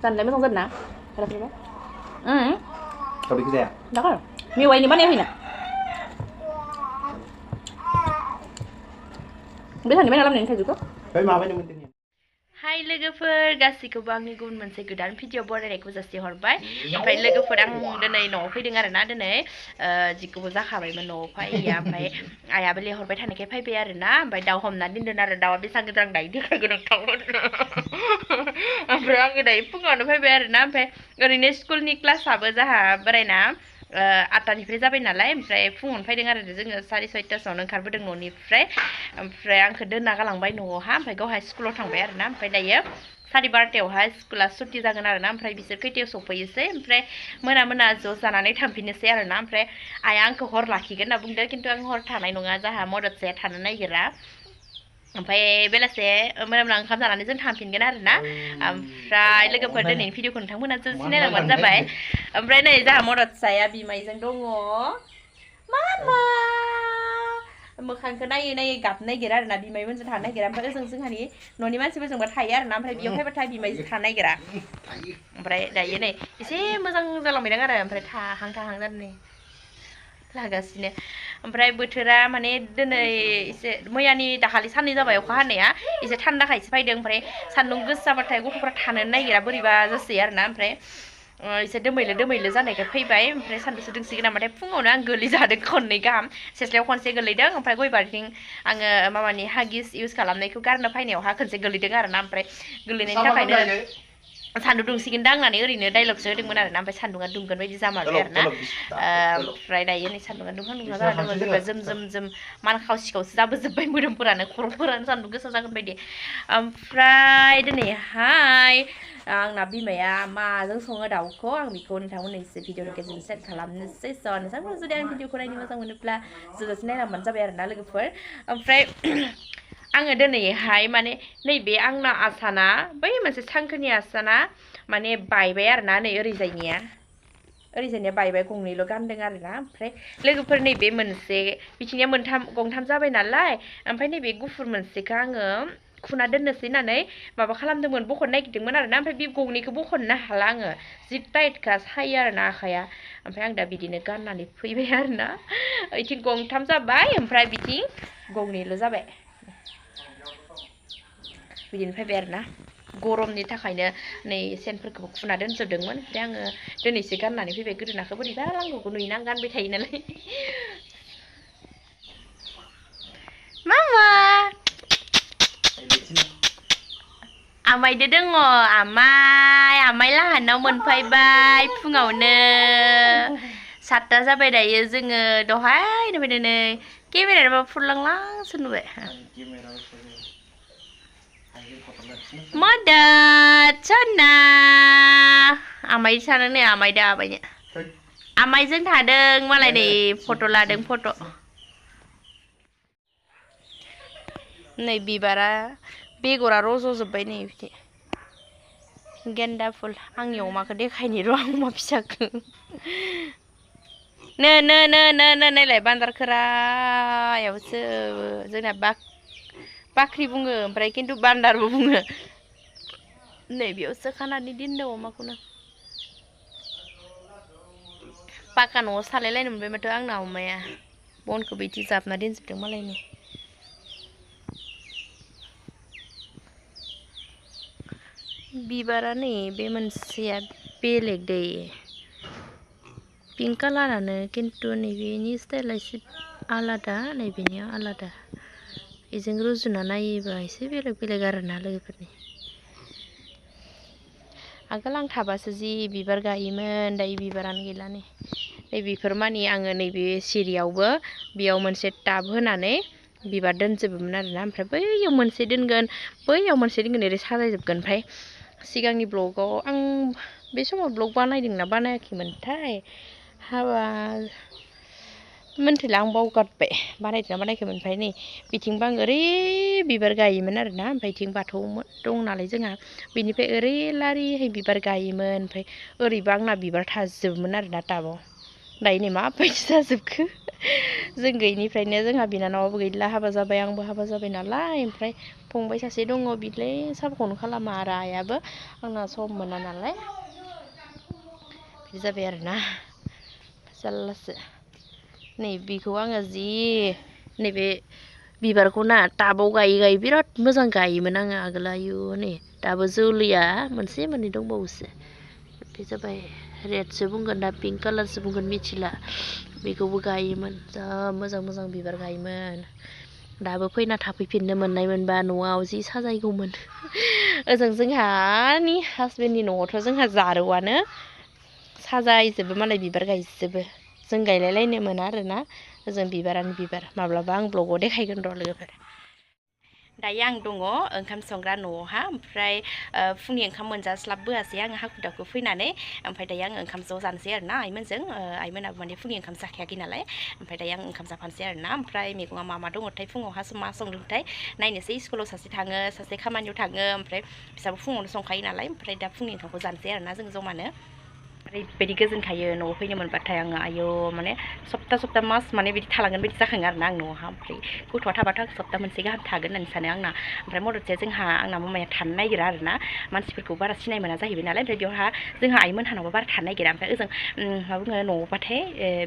Santai mới không dân nè. Hay là cái đấy? Có biết cái gì à? Đó rồi. Miêu ấy thì bắt em gì nè. Biết thằng này mấy năm này thầy giúp không? Phải mau với mình Hai लोगोफोर गासैखौबो आंनि गुबुन मोनसे गोदान video बरायनायखौ जासिहरबाय ओमफ्राय लोगोफोर आं दिनै न'आव फैदों आरोना दिनै जिखौबो जाखाबायमोन न'आव फैया ओमफ्राय आइयाबो लेंहरबाय थानायखाय फैबाय आरोना ओमफ्राय दाउ हमनानै दोनदों आरो दाउआ बेसेबां गिदिर आं दायो देखायगोन नोंथांमोन ओमफ्राय आङो दायो फुङावनो फैबाय आरोना ओमफ्राय ओरैनो स्कुलनि क्लासआबो जाहा बोरायना 8टानिफ्राय जाबाय नालाय ओमफ्राय फुङावनो फैदों आरो जोङो 6:30 ओंखारबोदों न'निफ्राय ओमफ्राय आंखौ दोनना गालांबाय न'आवहा ओमफ्राय गावहा स्कुलाव थांबाय आरोना ओमफ्राय दायो 12:30आवहाय स्कुला सुटि जागोन आरोना ओमफ्राय बिसोर खैथायाव सफैयोसै ओमफ्राय मोना ज' जानानै थांफिननोसै आरोना ओमफ्राय आइया आंखौ हर लाखिगोन होनना बुंदों खिन्थु आं हर थानाय नङा जाहा मददसाया थानो नागिरा ओमफ्राय बेलासे मोना ओंखाम जानानै जों थांफिनगोन आरोना ओमफ्राय लोगोफोर दिनैनि भिडिअखौ नोंथांमोना जोबोद नायलांबानो जाबाय ओमफ्राय नै जाहा मददसाया बिमाइजों दङ मामा मोखांखौ नायै गाबनो नागिरा आरोना बिमाइमोनजों थानो नागिरा ओमफ्राय जोंहानि न'नि मानसिफोरजोंबो थायो आरोना ओमफ्राय बेयाव फैबाथाय बिमाइजों थानो नागिरा ओमफ्राय दायो नै एसे मोजां जालांबायदां आरो ओमफ्राय थाहां जादों लागासिनो ओमफ्राय बोथोरा माने दिनै एसे मैयानि दाखालि साननै जाबाय अखा हानाया एसे थान्दाखायसो फैदों ओमफ्राय सान्दुं गोसाबाथाय गथ'फ्रा थानो नागिरा बोरैबा जासै आरोना ओमफ्राय एसे दोमैलो जानायखाय फैबाय ओमफ्राय सानदुंसो दुंसिगोन नामाथाय फुङावनो आं गोलैजादों खननै गाहाम सेस्लायाव खनसे गोलैदों ओमफ्राय गय बारिथिं आङो माबानि हागिस इउज खालामनायखौ गारनो फैनायावहा खनसे गोलैदों आरोना ओमफ्राय गोलैनायनि थाखायनो सान्दुं दुंसिगोनदां होननानै ओरैनो डायलगसो होदोंमोन आरोना ओमफ्राय सान्दुङा दुंगोन बायदि जामारबाय आरोना ओमफ्राय दायो नै सान्दुङा दुंखां जाना दङ जेनेबा जोम मानखाव सिखावसो जाबोजोब्बाय मोदोमफोरानो खर'फोरानो सान्दुं गोसा जागोन बायदि ओमफ्राय दिनैहाय आंना बिमाया माजों सङो दाउखौ आं बेखौ नोंथांमोननो एसे भिडिअनि गेजेरजों सेयार खालामनोसै स' नोंथांमोना जुदि आं भिडिअखौ नायनो मोजां मोनोब्ला जोबजासिम नायलांबानो जाबाय आरोना लोगोफोर ओमफ्राय आङो दिनैहाय माने नैबे आंना आसाना बै मोनसे सांखोनि आसाना माने बायबाय आरोना नै ओरैजायनिया बायबाय गंनैल' गानदों आरोना ओमफ्राय लोगोफोर नैबे मोनसे बिथिंनिया गंथाम जाबाय नालाय ओमफ्राय नैबे गुफुर मोनसेखौ आङो खुना दोननोसै होननानै माबा खालामदोंमोन बख'नो नागिरदोंमोन आरोना ओमफ्राय बे गंनैखौ बख'नो हाला आङो जि टाइटखा सायो आरोना आखाइया ओमफ्राय आं दा बिदिनो गाननानै फैबाय आरोना बिथिं गंथाम जाबाय ओमफ्राय बिथिं गंनैल' जाबाय बिदिनो फैबाय आरोना गरमनि थाखायनो नै सेनफोरखौबो खुना दोनजोबदोंमोन ओमफ्राय आङो दिनैसो गाननानै फैबाय गोदोनाखौ बोरैबा लांगौखौ नुयोना आं गानबाय थायो नालाय मामा आमायदो दङ आमाय लाहानाव मोनफैबाय फुङावनो 7ता जाबाय दायो जोङो दहायनो फैदों नै केमेरायाबो फुरलांलांसो नुबाय मदद सना आमाय सानो नै आमायजों थादों मालाय नै फट' लादों फट' नै बिबारा बेगरा रज'जोब्बाय नै बिदि गेन्दा फुल आंनि अमाखौ देखायनि र' आं अमा फिसाखौ नो नायलाय बान्दारखोरायावसो जोंना बाख्रि बुङो ओमफ्राय खिन्थु बान्दारबो बुङो नै बेयावसो खानानै दोनदों अमाखौनो पाका न'आव सालायलायनो मोनबाय माथो आंना अमाया बनखौ बिदि जाबना दोनजोबदों मालायनि बिबारा नै बे मोनसेया बेलेग दै पिंक कालारानो खिन्थु नैबेनि स्टाइला एसे आलादा नैबेनिया आलादा बेजों रुजुना नायोबा एसे बेलेग आरोना लोगोफोरनि आगोल आं थाबासो जि बिबार गायोमोन दायो बिबारानो गैला नै बेफोर मानि आङो नैबे सिरियावबो बेयाव मोनसे टाब होनानै बिबार दोनजोबोमोन आरोना ओमफ्राय बैयाव मोनसे दोनगोन ओरै साजायजोबगोन ओमफ्राय सिगांनि ब्लगाव आं बे समाव ब्लग बानायदोंना बानायाखैमोनथाय हाबा मोनथिला आं बावगारबाय बानायदोंना बानायाखैमोन ओमफ्राय नै बिथिंबो आं ओरै बिबार गायोमोन आरोना ओमफ्राय बिथिं बाथौ दं नालाय जोंहा बिनिफ्राय ओरै लारिहाय बिबार गायोमोन ओमफ्राय ओरैबो आंना बिबार थाजोबोमोन आरोना टाबाव दायो नै माबायदि जाजोबखो जों गैयिनिफ्रायनो जोंहा बिनानावाबो गैला हाबा जाबाय आंबो हाबा जाबाय नालाय ओमफ्राय फंबाय सासे दङ बिलाय साबखौनो खालामा आरो आइयाबो आंना सम मोना नालाय बिदि जाबाय आरोना जारलासो नै बेखौ आङो जि नैबे बिबारखौ ना टाबाव गायै बिराद मोजां गायोमोन आङो आगोल आयु नै दाबो जोलैया मोनसे मोननै दंबावोसो बे जाबाय रेडसो बुंगोन ना पिंक कालारसो बुंगोन मिथिला बेखौबो गायोमोन जा मोजां मोजां बिबार गायोमोन दाबो फैना थाफैफिननो मोननाय मोनबा न'आव जि साजायगौमोन ओजों जोंहानि हासबेन्डनि न'आवथ' जोंहा जारौआनो साजायजोबो मालाय बिबार गायजोबो जों गायलायलायनो मोना आरोना ओजों बिबारानो बिबार माब्लाबा आं ब्लगाव देखायगोन र' लोगोफोर दायो आं दङ ओंखाम संग्रा न'आवहा ओमफ्राय फुंनि ओंखाम मोनजास्लाबबोआसै आङो हाखु दाखु फैनानै ओमफ्राय दायो आङो ओंखाम ज' जानोसै आरोना आइमोनजों आइमोनाबो माने फुंनि ओंखाम जाखायाखै नालाय ओमफ्राय दायो आं ओंखाम जाफानोसै आरोना ओमफ्राय मैगङा मा दङथाय फुङावहा मा संदोंथाय नायनोसै स्कुलाव सासे थाङो सासे खामानियाव थाङो ओमफ्राय बिसाबो फुङावनो संखायो नालाय ओमफ्राय दा फुंनि ओंखामखौ जानोसै आरोना जों जमानो ओरैबायदि गोजोनखायो न'आव फैनो मोनबाथाय आङो आयौ माने सप्ता मास माने बिदि थालांगोन बायदि जाखाङो आरोना आं न'आवहा ओमफ्राय गथ'आ थाबाथ' सप्ता मोनसे गाहाम थागोन होननानै सानो आंना ओमफ्राय मददसे आंना मामाया थानो नागिरा आरोना मानसिफोरखौ बारा सिनाय मोना जाहैबाय नालाय ओमफ्राय बेवहा जोंहा आइमोनहानावबो बारा थानो नागिरा ओमफ्राय ओजों मा बुङो न'आवबाथाय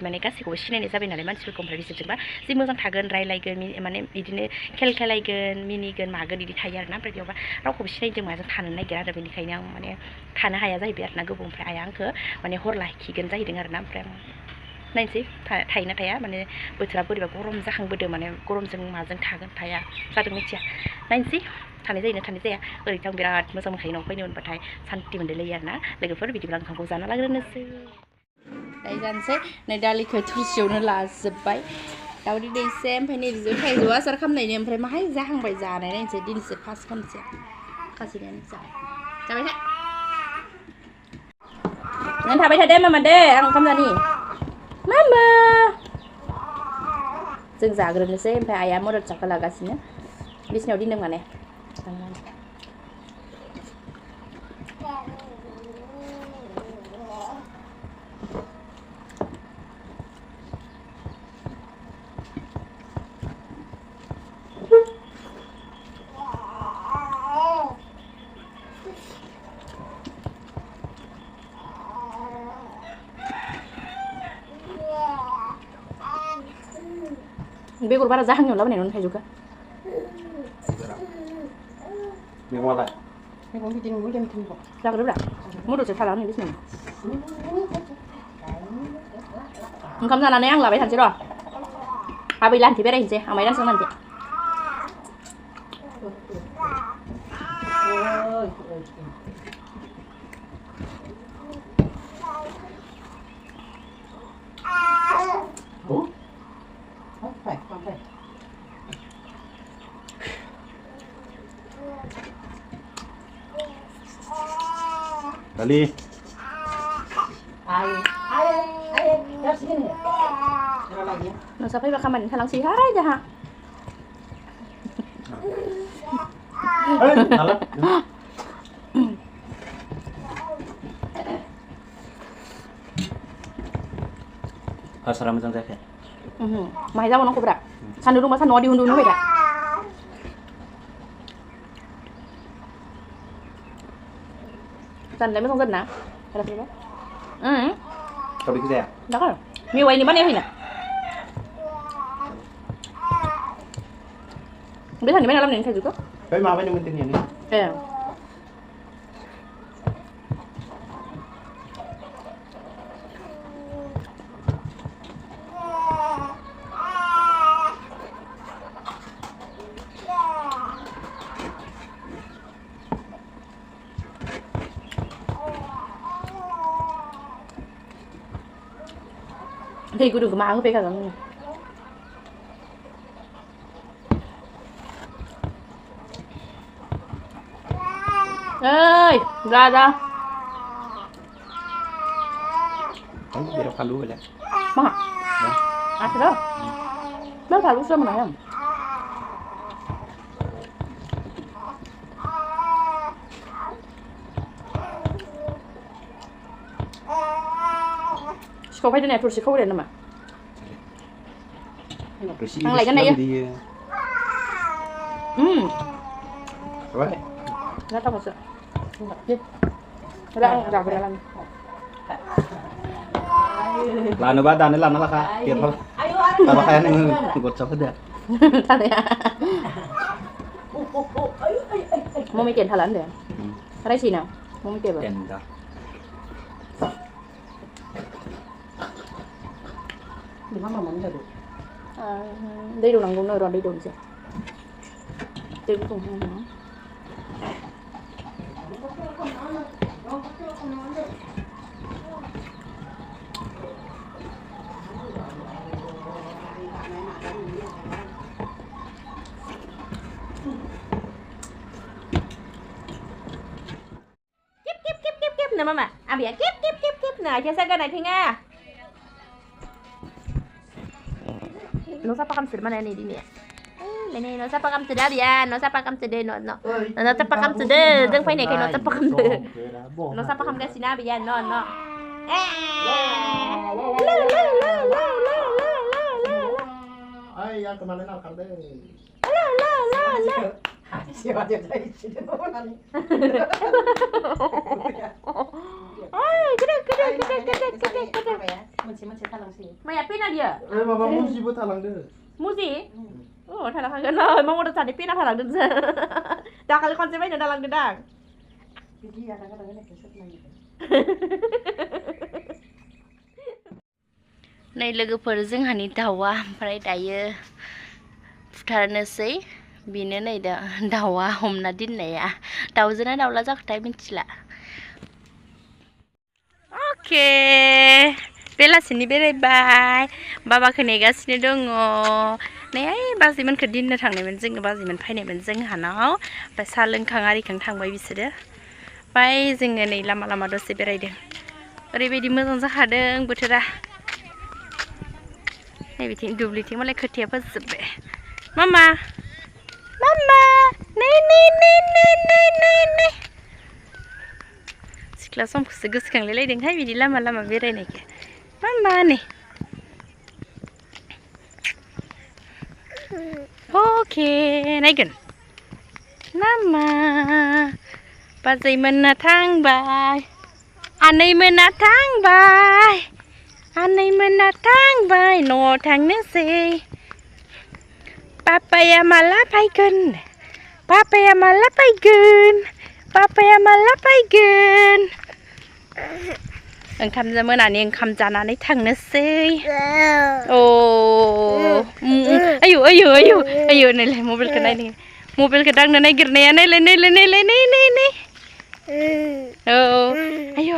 माने गासैखौबो सिनायनाय जाबाय नालाय मानसिफोरखौ ओमफ्राय बिसोरजोंबा जि मोजां थागोन रायलायगोन माने बिदिनो खेलायगोन मिनिगोन मागोन बिदि थायो आरोना ओमफ्राय बेयावबा रावखौबो सिनायदों माजों थानो नागिरा आरो बेनिखायनो आं माने थानो हाया जाहैबाय आरोना गोबाव ओमफ्राय आइया आंखौ माने हर लाखिगोन जाहैदों आरोना ओमफ्राय नायनोसै थायोना थाया माने बोथोरा बोरैबा गरम जाखांबोदों माने गरमजों माजों थागोन थाया जादों मिथिया नायनोसै थानाय जाया ओरैथ' आं बिराद मोजां मोनखायो न'आव फैनो मोनबाथाय सान्थि मोनलायलायो आरोना लोगोफोर बिदिब्ला ओंखामखौ जाना लाग्रोनोसै दायो जानोसै नै दालिखौ थुरसियावनो लाजोब्बाय दावदै दैसे ओमफ्राय नैबे थाइजौ आसार खालामनायनि ओमफ्राय माहाय जाहांबाय जानाय नायनोसै दिनैसो फार्स्ट खालामसै खासिनायानो जाबाय था नों थाबाय थादे मामा दे आं ओंखाम जानि मामा जों जाग्रोनोसै ओमफ्राय आइया मदद जाखो लागासिनो बिसिनायाव दोनदों माने बेगर बारा जाहांनायाव लाबोनाय न'नि थाइजौखौ मैगङालाय मैगं बिदिनो मुलिम थिनबो जाग्रोब्रा मददसो थाला नै बिसिनाव ओंखाम जानानै आं लाबाय थानोसै र' आबै लानोसै बेरायहैनोसै आमाइ दानसो लानोसै Dali. Ay, ya sini. Ada lagi ya? Nasa pa baka man halang si haray dah ha. Alat. Hasara macam saya. Mahal jauh nak kubra. Sandu rumah sandu di hundu nuh beda. Sandu mấy con dân nào? Hay là gì đó? Kau bikin saya. Đó rồi. Miêu ấy ni bán em hình nè. Biết thằng ni bán làm nên thầy juga. Kau mau apa yang penting ini? Thì cứ đừng có mang cái cả rồi. Ơi, ra. Kamu biar palu aja. Mah. Ah, sudah. Belum palu sama mana? Kau phải này tursi kau đây nè mà. Ăn lại cái này. ไว้ Nó trong một sự Đi Lại đọc về lần ร้านในบ้านด้านในร้านนั่นแหละค่ะเกียรติเขาแต่ว่าใครนึงกดจับเดือด Thằng này à Mua mấy tiền thả lẫn được Ở đây gì nào Mua mấy tiền เด่ vậy นจ้ะ Đừng có mà mắm được. Đây đồ nắng cũng nồi rồi đây đồ gì Đây cũng không nó เนอะมาม่าอ่ะเบียร์เก็บหน่อยเทสกันหน่อยทิ้งอ่ะน้องซับประคำสุดมาในนี้ดิเนี่ยนี่น้องซับประคำสุดแล้วเบียร์น้องซับประคำสุดเดินน้องน้องซับประคำสุดเดินเรื่องไฟไหนกันน้องซับประคำเดินน้องซับประคำกันสินะเบียร์น้องAy, ya kemana nak kau deh? Siapa dia tadi sini mana ni? Gede. Macam talang sini. Maya pina dia. Mama musi buat halang deh. Musi? Oh, talang kan lah. Mau udah tadi pina talang deh. Dah kali konsepnya talang gedang. Jadi kadang-kadang ni kesat lagi. ในलोगोफोर जोंहानि दाउआ ओमफ्राय दायो फुथारनोसै बेनो नै दाउआ हमना दोननाया दाउजोना दाउला जाखोथाय मिथिला अके बेलासिनि बेरायबाय बाबाखौ नेगासिनो दङ नै बाजैमोनखौ दिननो थांनायमोन जोङो बाजैमोन फैनायमोन जोंहानाव ओमफ्राय साहा लोंखां आरिखां थांबाय बिसोरो ओमफ्राय जोङो नै लामा लामा दसे बेरायदों ओरैबायदि मोजां जाखादों बोथोरा Này bị thịnh đùm lì thịnh mà lại khởi thiệp hết sụp bệ Mama Này Xích là xong sự gửi khẳng lấy đừng hay vì đi lama về đây này kìa Mama này Ok Này gần Mama Bà dì mình là thang bài Anh ấy mình là thang bài Anh ấy mình là thang bài nổ thang nước gì Papaya malapagan Papaya malapagan Papaya malapagan Anh tham gia mơ nào anh tham gia nào đấy thằng nước gì Ồ Ayo này lại mobile cái này Mobile cái đăng này gửi này Ồ Ayo